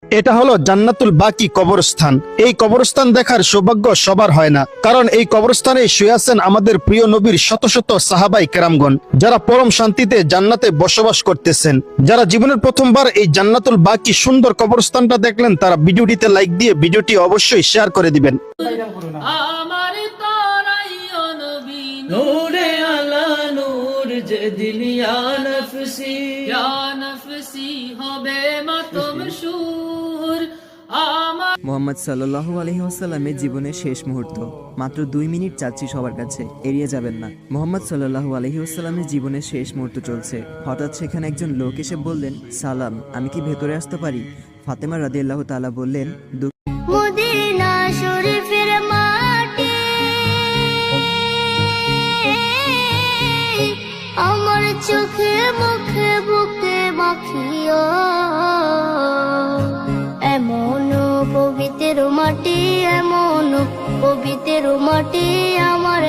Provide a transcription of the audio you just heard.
এটা হলো জান্নাতুল বাকি কবরস্থান। এই কবরস্থান দেখার সৌভাগ্য সবার হয় না, কারণ এই কবরস্থানে শুয়ে আছেন আমাদের প্রিয় নবীর শত শত সাহাবাই কেরামগণ, যারা পরম শান্তিতে জান্নাতে বসবাস করতেছেন। যারা জীবনের প্রথমবার এই জান্নাতুল বাকি সুন্দর কবরস্থানটা দেখলেন, তারা ভিডিওটিতে লাইক দিয়ে ভিডিওটি অবশ্যই শেয়ার করে দিবেন। আমার তারাইয়া নবী নূরে আলা নূর যেদিন ইয়া নফসি হবে মাতম সুর আমার মোহাম্মদ সাল্লাল্লাহু আলাইহি ওয়াসাল্লামের জীবনের শেষ মুহূর্ত, মাত্র 2 মিনিট চাচ্ছি সবার কাছে, এড়িয়ে যাবেন না। মোহাম্মদ সাল্লাল্লাহু আলাইহি ওয়াসাল্লামের জীবনের শেষ মুহূর্ত চলছে। হঠাৎ সেখানে একজন লোক এসে বললেন, সালাম, আমি কি ভেতরে আসতে পারি? ফাতেমা রাদিয়াল্লাহু তাআলা বললেন, মদিনা শরীফের মাটি আমার চোখে মুখে বুকে মাখিও, এমন পবিত্র মাটি, এমন পবিত্র মাটি আমার